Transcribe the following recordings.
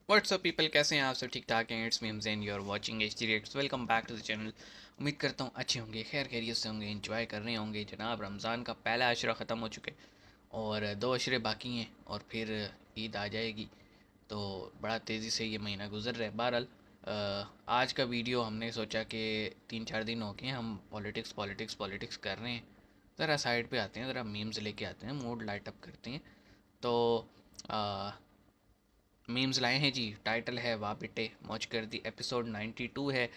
What's up people, कैसे हैं आप सब? ठीक ठाक हैं। It's me and you are watching HD Reacts। Welcome back to the channel. उम्मीद करता हूँ अच्छे होंगे, खैर खैरियत से होंगे, एंजॉय कर रहे होंगे। जनाब रमज़ान का पहला अशरा ख़त्म हो चुके और 2 अशरे बाकी हैं और फिर ईद आ जाएगी। तो बड़ा तेज़ी से ये महीना गुजर रहा है। बहरहाल आज का वीडियो हमने सोचा कि 3-4 दिन हो गए हम पॉलिटिक्स कर रहे हैं, ज़रा साइड पे आते हैं, ज़रा मीम्स लेके आते हैं, मूड लाइट अप करते हैं। तो मीम्स लाए हैं जी। टाइटल है वाह बेटे मौज कर दी। एपिसोड 92 है।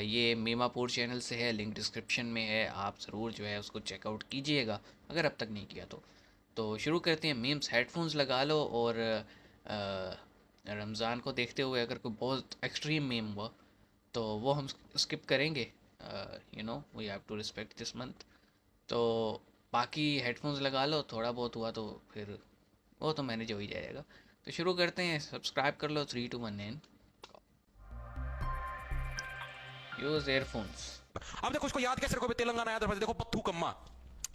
ये मीमापुर चैनल से है, लिंक डिस्क्रिप्शन में है, आप ज़रूर जो है उसको चेकआउट कीजिएगा अगर अब तक नहीं किया तो शुरू करते हैं। मीम्स हेडफोन्स लगा लो और रमज़ान को देखते हुए अगर कोई बहुत एक्सट्रीम मीम हुआ तो वो हम स्किप करेंगे। You know we have to respect this month. तो बाकी हेडफोन्स लगा लो, थोड़ा बहुत हुआ तो फिर वो तो मैनेज हो ही जाएगा। तो शुरू करते हैं। सब्सक्राइब कर लो। 3 2 1 एंड यूज एयरफोन्स। अब देखो इसको याद कैसे रखोगे? तेलंगाना याद रखो। देखो बत्थू कम्मा।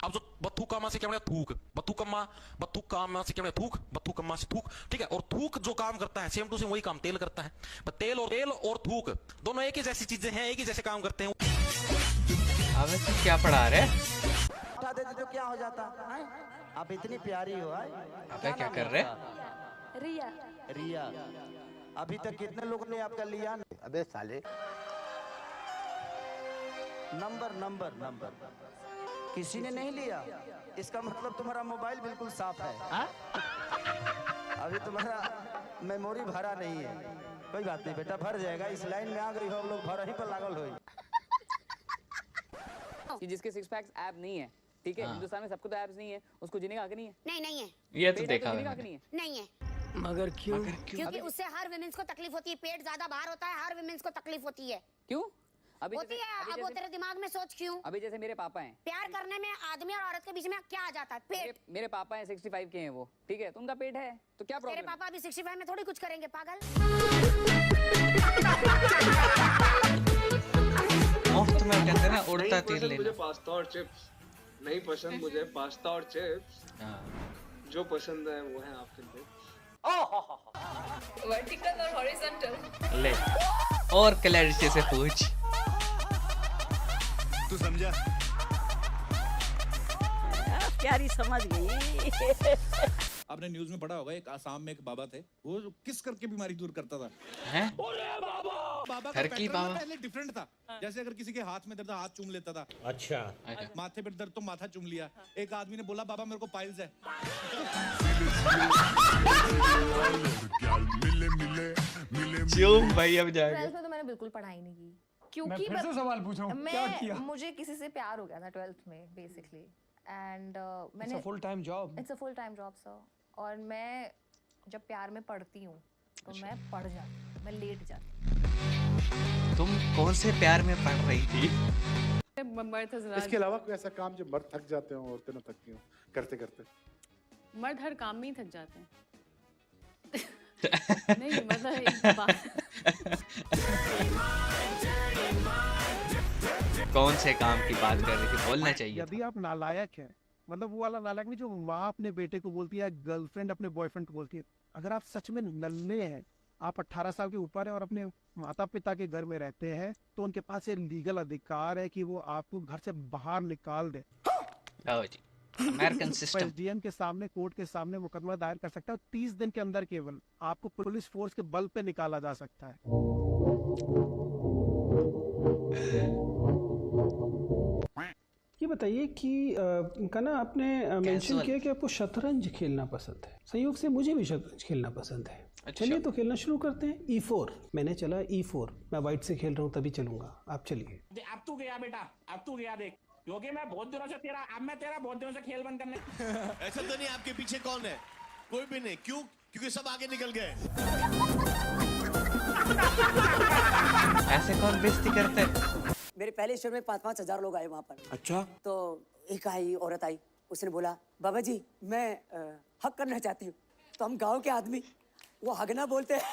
अब जो बत्थू कामा से क्या बनेगा? थूक। बत्थू कामा से क्या बनेगा? थूक। बत्थू कम्मा से थूक। ठीक है। और थूक जो काम करता है सेम टू सेम वही काम तेल करता है। तेल और थूक दोनों एक ही जैसी चीजें हैं, एक ही जैसे काम करते हैं। अब तो क्या पढ़ा रहे? उठा देती तो क्या हो जाता है? आप इतनी प्यारी हो। अबे क्या कर रहे? रिया। रिया, अभी तक कितने लोगों ने आपका लिया? अबे साले, नंबर किसी ने नहीं लिया। इसका मतलब तुम्हारा मोबाइल बिल्कुल साफ है। अभी तुम्हारा मेमोरी भरा नहीं है। कोई बात नहीं बेटा, भर जाएगा। इस लाइन में आ गई हो, लोग भर ही पर लागल हो। कि जिसके सिक्स पैक्स ऐप नहीं है, ठीक है, हिंदुस्तान में सबको तो ऐप्स नहीं है, उसको जीने का हक नहीं है। नहीं है। ये तो देखा जीने का हक मैंने। नहीं है। नहीं है मगर क्यों? क्योंकि उससे हर विमेंस को तकलीफ होती है। पेट ज्यादा बाहर होता है, हर विमेंस को तकलीफ होती है। क्यों? अभी होती है। अब वो तेरे दिमाग में सोच क्यों? अभी जैसे मेरे पापा हैं, प्यार करने में आदमी और औरत के बीच में क्या आ जाता है? पेट। मेरे पापा हैं 65 के हैं वो, ठीक है, तो उनका पेट है तो क्या तेरे प्रॉब्लम? पापा अभी 65 में थोड़ी कुछ करेंगे, पागल। मुफ्त में कहते हैं ना, उड़ता तीर मुझे लेना। पास्ता और चिप्स नहीं पसंद। मुझे पास्ता और चिप्स जो पसंद है वो है आपके लिए। वर्टिकल और हॉरिजॉन्टल। ले और क्लैरिटी से पूछ। तू समझा? प्यारी समझ गई। आपने न्यूज में पढ़ा होगा, एक आसाम में एक बाबा थे, वो किस करके बीमारी दूर करता था। हैं? बाबा का घर की पैटर्न बाबा। पहले डिफरेंट था। जैसे अगर किसी के हाथ में दर्द, हाथ चूम लेता था। अच्छा, माथे पे दर्द तो माथा चूम लिया। एक आदमी ने बोला बाबा मेरे को पाइल्स है। चूम भाई अब जाएगा। 12th में तो मैंने बिल्कुल पढ़ाई नहीं की क्योंकि मैं फिर से सवाल पूछ रहा हूँ, क्या किया? मुझे किसी से प्यार हो गया था 12th में बेसिकली। एंड मैंने full time job. It's a full time job sir. और मैं जब प्यार में पढ़ती हूँ तो मैं पढ़ जाती हूँ, मैं लेट जाती हूँ। तुम कौन से प्यार में पढ़ रही थी? इसके अलावा कोई ऐसा काम जो मर्द थक जाते हो, औरतें ना थकती हो करते करते? मर्द हर काम में ही थक जाते हैं। नहीं मतलब एक बात। कौन से काम की बात कर रही थी? बोलना चाहिए यदि आप नालायक हैं, मतलब वो वाला नालायक नहीं जो माँ अपने बेटे को बोलती है, गर्लफ्रेंड अपने बॉयफ्रेंड को बोलती है। अगर आप सच में नल्ले हैं, आप 18 साल के ऊपर हैं और अपने माता पिता के घर में रहते हैं, तो उनके पास ये लीगल अधिकार है कि वो आपको घर से बाहर निकाल दे। था जी अमेरिकन सिस्टम। एसडीएम के सामने, कोर्ट के सामने मुकदमा दायर कर सकता है और 30 दिन के अंदर केवल आपको पुलिस फोर्स के बल पे निकाला जा सकता है। ये बताइए कि इनका ना आपने मेंशन किया कि आपको शतरंज खेलना पसंद है। संयोग से मुझे भी शतरंज खेलना पसंद है। अच्छा। चलिए तो खेलना शुरू करते हैं। E4 मैंने चला, E4 मैं वाइट से खेल रहा हूँ, तभी चलूंगा। आप चलिए। अब तू गया बेटा, अब तू गया देख, क्योंकि मैं बहुत दिनों से खेल बंद करने। ऐसा तो नहीं आपके पीछे कौन है? कोई भी नहीं। क्यों? क्योंकि सब आगे निकल गए। ऐसे कौन बेइज्जती करते? मेरे पहले शो में 5-5 हजार लोग आए वहाँ पर। अच्छा, तो एक औरत आई, उसने बोला बाबा जी मैं हक करना चाहती हूँ। तो हम गांव के आदमी वो हगना बोलते हैं।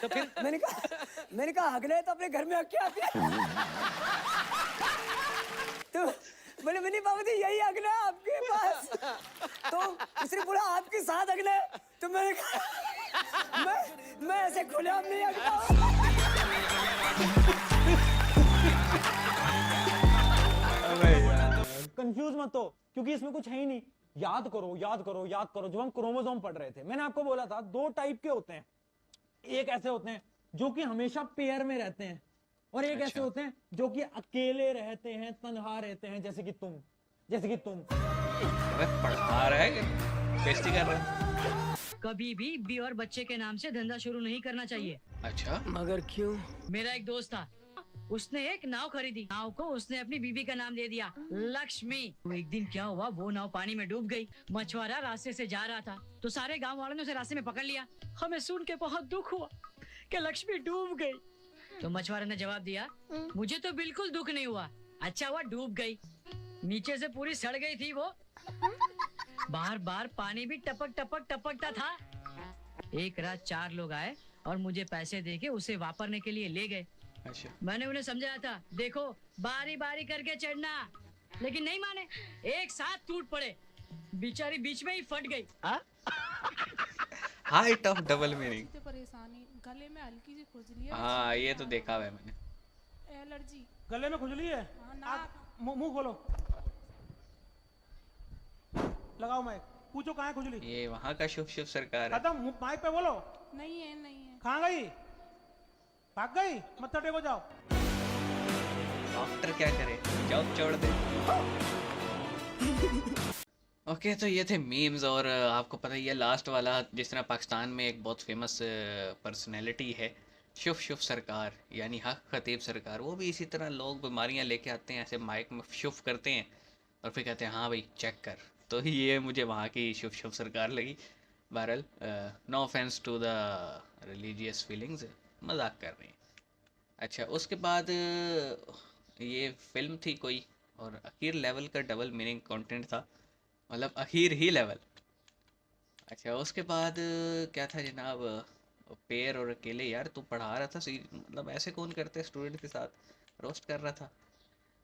तो फिर मैंने कहा हगना है तो अपने घर में हक के आते हैं। तो बोले मैंने बाबा जी यही अगना है आपके पास। तो उसने बोला आपके साथ अगना है। तो मैंने कहा मैं ऐसे खुलेआम नहीं अगना। कंफ्यूज मत हो, क्योंकि इसमें कुछ है ही नहीं। याद करो याद करो याद करो, जब हम क्रोमोसोम पढ़ रहे थे मैंने आपको बोला था 2 टाइप के होते हैं। एक ऐसे होते हैं जो कि हमेशा पेयर में रहते हैं, और एक ऐसे होते हैं जो कि अकेले रहते हैं, तन्हा रहते हैं, जैसे कि तुम। पढ़ा रहा है कि बेइज्जती कर रहा है? कभी भी बी और बच्चे के नाम से धंधा शुरू नहीं करना चाहिए। अच्छा, मगर क्यों? मेरा एक दोस्त था, उसने एक नाव खरीदी। नाव को उसने अपनी बीबी का नाम दे दिया, लक्ष्मी। तो एक दिन क्या हुआ, वो नाव पानी में डूब गई। मछुआरा रास्ते से जा रहा था तो सारे गांव वालों ने उसे रास्ते में पकड़ लिया। हमें सुन के बहुत दुख हुआ कि लक्ष्मी डूब गई। तो मछुआरे ने जवाब दिया, मुझे तो बिल्कुल दुख नहीं हुआ, अच्छा हुआ डूब गई, नीचे से पूरी सड़ गई थी वो। बार बार पानी भी टपक टपक टपकता था। एक रात 4 लोग आए और मुझे पैसे देके उसे वापरने के लिए ले गए। अच्छा, मैंने उन्हें समझाया था, देखो बारी बारी करके चढ़ना, लेकिन नहीं माने, एक साथ टूट पड़े, बेचारी बीच में ही फट गई। Height of double meaning. परेशानी, गले में हल्की सी खुजली है। हाँ, ये तो देखा हुआ है मैंने। एलर्जी। गले में खुजली है? मुंह खोलो, लगाओ माइक, पूछो कहाँ है खुजली। ये वहाँ का शुभ शुभ सरकार है। खत्म, माइक पे बोलो। नहीं है नहीं है। कहाँ गई? भाग गई? मत्था टेको जाओ। डॉक्टर क्या करे, जॉब छोड़ दे। ओके, तो ये थे मीम्स। और आपको पता ही है लास्ट वाला, जिस तरह पाकिस्तान में एक बहुत फेमस पर्सनैलिटी है शुभ शुभ सरकार, यानी हक खतीब सरकार, वो भी इसी तरह लोग बीमारियां लेके आते हैं, ऐसे माइक में शुभ करते हैं और फिर कहते हैं हाँ भाई चेक कर। तो ये मुझे वहाँ की शुभ शुभ सरकार लगी। बहरहाल, no offence to the religious feelings, मजाक कर रहे हैं। अच्छा, उसके बाद ये फिल्म थी कोई, और अखीर लेवल का डबल मीनिंग कंटेंट था, मतलब अखीर ही लेवल। अच्छा, उसके बाद क्या था जनाब, पेयर और अकेले। यार तू पढ़ा रहा था, मतलब ऐसे कौन करते स्टूडेंट के साथ, रोस्ट कर रहा था।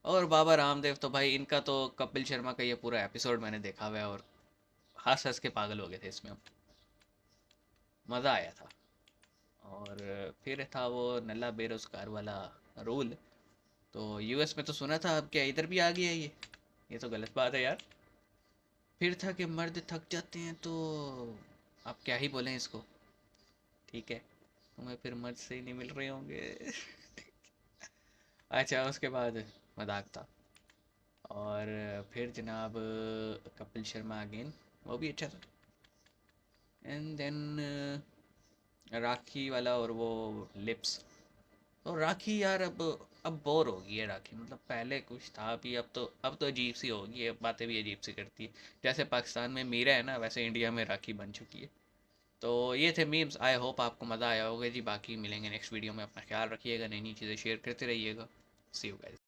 और बाबा रामदेव, तो भाई इनका तो कपिल शर्मा का ये पूरा एपिसोड मैंने देखा हुआ है और हंस हंस के पागल हो गए थे इसमें, मज़ा आया था। और फिर था वो नल्ला बेरोजगार वाला रूल, तो यूएस में तो सुना था, अब क्या इधर भी आ गया ये तो गलत बात है यार। फिर था कि मर्द थक जाते हैं तो आप क्या ही बोलें इसको, ठीक है, तुम्हें फिर मर्द से ही नहीं मिल रहे होंगे। अच्छा, उसके बाद मजाक था। और फिर जनाब कपिल शर्मा अगेन, वो भी अच्छा था। एंड देन राखी वाला और वो लिप्स। तो राखी यार अब बोर हो गई है राखी, मतलब पहले कुछ था, अभी अब तो अजीब सी होगी है, बातें भी अजीब सी करती है। जैसे पाकिस्तान में मीरा है ना, वैसे इंडिया में राखी बन चुकी है। तो ये थे मीम्स, आई होप आपको मज़ा आया होगा जी। बाकी मिलेंगे नेक्स्ट वीडियो में, अपना ख्याल रखिएगा, नई नई चीज़ें शेयर करते रहिएगा। सी यू गाइस।